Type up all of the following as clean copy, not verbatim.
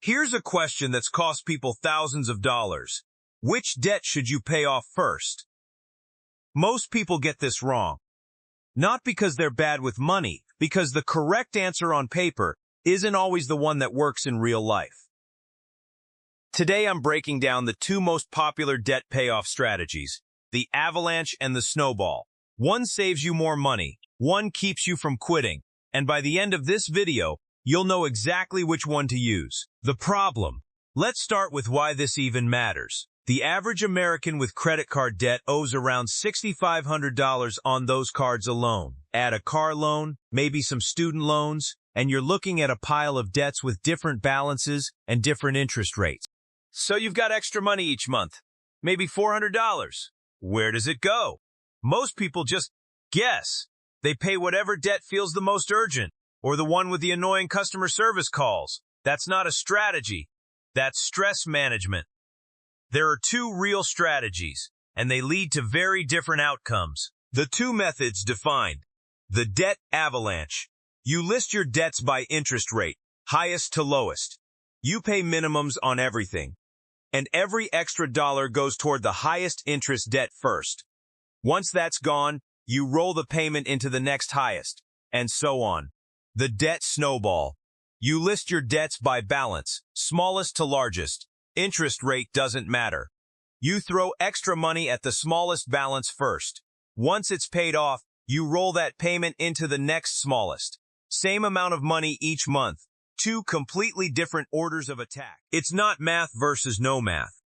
Here's a question that's cost people thousands of dollars. Which debt should you pay off first? Most people get this wrong. Not because they're bad with money, because the correct answer on paper isn't always the one that works in real life. Today I'm breaking down the two most popular debt payoff strategies, the Avalanche and the Snowball. One saves you more money, one keeps you from quitting, and by the end of this video, you'll know exactly which one to use. The problem. Let's start with why this even matters. The average American with credit card debt owes around $6,500 on those cards alone. Add a car loan, maybe some student loans, and you're looking at a pile of debts with different balances and different interest rates. So you've got extra money each month, maybe $400. Where does it go? Most people just guess. They pay whatever debt feels the most urgent, or the one with the annoying customer service calls. That's not a strategy. That's stress management. There are two real strategies, and they lead to very different outcomes. The two methods defined. The Debt Avalanche. You list your debts by interest rate, highest to lowest. You pay minimums on everything, and every extra dollar goes toward the highest interest debt first. Once that's gone, you roll the payment into the next highest, and so on. The Debt Snowball. You list your debts by balance, smallest to largest. Interest rate doesn't matter. You throw extra money at the smallest balance first. Once it's paid off, you roll that payment into the next smallest. Same amount of money each month. Two completely different orders of attack. It's not math versus no math.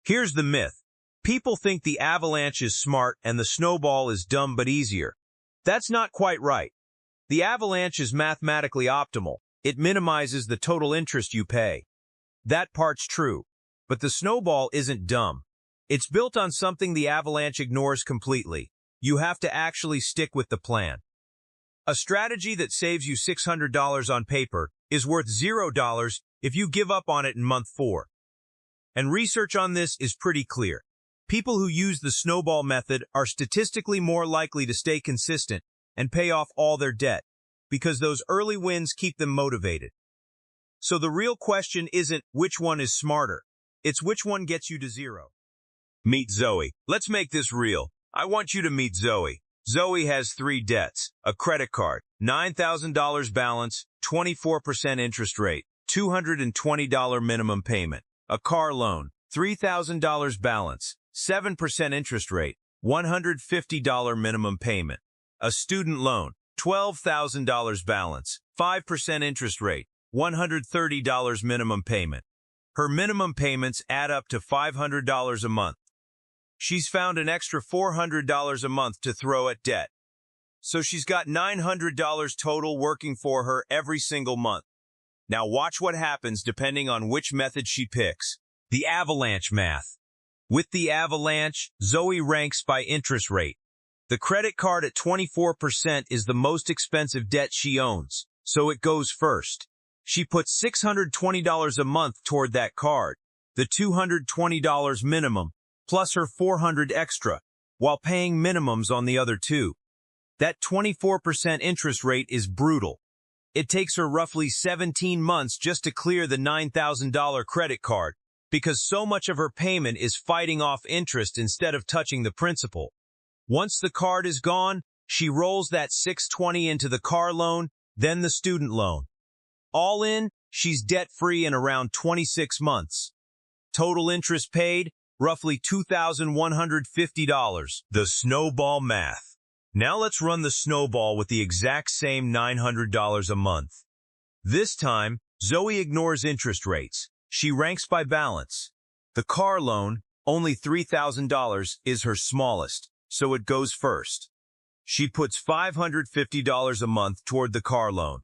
Here's the myth. People think the Avalanche is smart and the Snowball is dumb but easier. That's not quite right. The Avalanche is mathematically optimal. It minimizes the total interest you pay. That part's true. But the Snowball isn't dumb. It's built on something the Avalanche ignores completely. You have to actually stick with the plan. A strategy that saves you $600 on paper is worth $0 if you give up on it in month 4. And research on this is pretty clear. People who use the Snowball method are statistically more likely to stay consistent and pay off all their debt, because those early wins keep them motivated. So the real question isn't which one is smarter, it's which one gets you to zero. Meet Zoe. Let's make this real. I want you to meet Zoe. Zoe has 3 debts: a credit card, $9,000 balance, 24% interest rate, $220 minimum payment; a car loan, $3,000 balance, 7% interest rate, $150 minimum payment; a student loan, $12,000 balance, 5% interest rate, $130 minimum payment. Her minimum payments add up to $500 a month. She's found an extra $400 a month to throw at debt. So she's got $900 total working for her every single month. Now watch what happens depending on which method she picks. The Avalanche math. With the Avalanche, Zoe ranks by interest rate. The credit card at 24% is the most expensive debt she owns, so it goes first. She puts $620 a month toward that card, the $220 minimum, plus her $400 extra, while paying minimums on the other two. That 24% interest rate is brutal. It takes her roughly 17 months just to clear the $9,000 credit card, because so much of her payment is fighting off interest instead of touching the principal. Once the card is gone, she rolls that $620 into the car loan, then the student loan. All in, she's debt-free in around 26 months. Total interest paid, roughly $2,150. The Snowball math. Now let's run the Snowball with the exact same $900 a month. This time, Zoe ignores interest rates. She ranks by balance. The car loan, only $3,000, is her smallest, so it goes first. She puts $550 a month toward the car loan.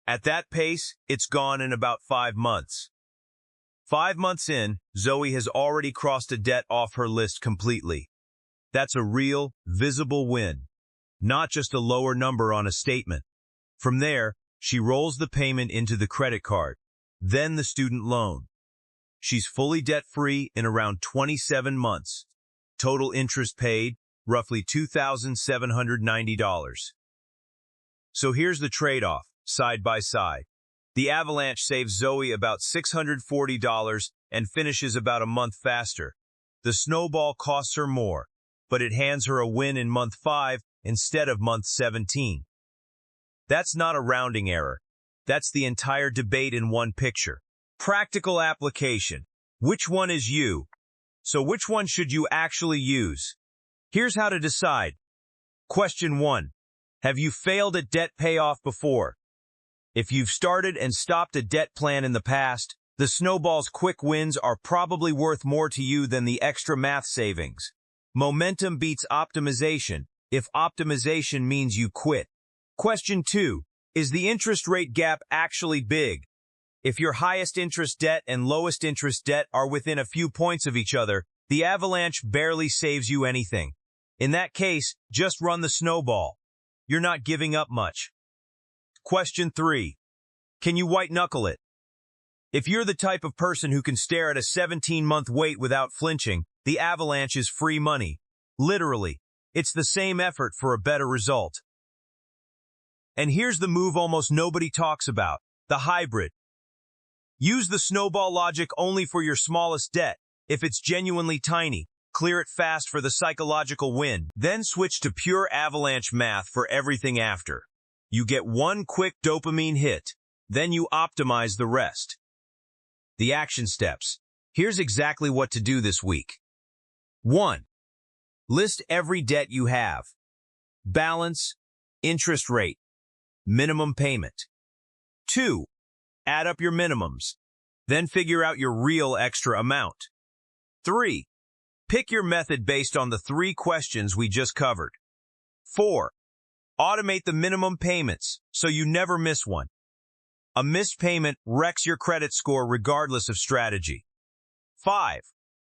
At that pace, it's gone in about 5 months. 5 months in, Zoe has already crossed a debt off her list completely. That's a real, visible win, not just a lower number on a statement. From there, she rolls the payment into the credit card, then the student loan. She's fully debt-free in around 27 months. Total interest paid, roughly $2,790. So here's the trade-off, side by side. The Avalanche saves Zoe about $640 and finishes about a month faster. The Snowball costs her more, but it hands her a win in month 5 instead of month 17. That's not a rounding error. That's the entire debate in one picture. Practical application. Which one is you? So which one should you actually use? Here's how to decide. Question 1. Have you failed at debt payoff before? If you've started and stopped a debt plan in the past, the Snowball's quick wins are probably worth more to you than the extra math savings. Momentum beats optimization if optimization means you quit. Question 2. Is the interest rate gap actually big? If your highest interest debt and lowest interest debt are within a few points of each other, the Avalanche barely saves you anything. In that case, just run the Snowball. You're not giving up much. Question 3. Can you white-knuckle it? If you're the type of person who can stare at a 17-month wait without flinching, the Avalanche is free money. Literally, it's the same effort for a better result. And here's the move almost nobody talks about, the hybrid. Use the Snowball logic only for your smallest debt. If it's genuinely tiny, clear it fast for the psychological win. Then switch to pure Avalanche math for everything after. You get one quick dopamine hit, then you optimize the rest. The action steps. Here's exactly what to do this week. 1. List every debt you have. Balance, interest rate, minimum payment. 2. Add up your minimums. Then figure out your real extra amount. 3. Pick your method based on the 3 questions we just covered. 4. Automate the minimum payments so you never miss one. A missed payment wrecks your credit score regardless of strategy. 5.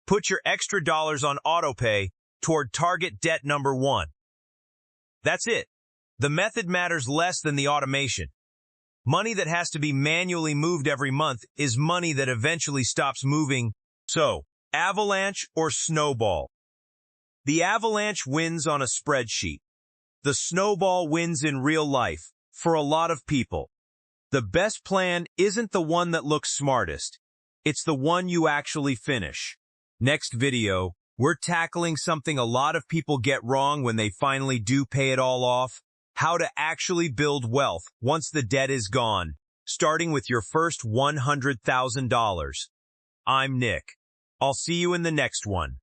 Put your extra dollars on autopay toward target debt number 1. That's it. The method matters less than the automation. Money that has to be manually moved every month is money that eventually stops moving. So, Avalanche or Snowball? The Avalanche wins on a spreadsheet. The Snowball wins in real life, for a lot of people. The best plan isn't the one that looks smartest. It's the one you actually finish. Next video, we're tackling something a lot of people get wrong when they finally do pay it all off. How to actually build wealth once the debt is gone, starting with your first $100,000. I'm Nick. I'll see you in the next one.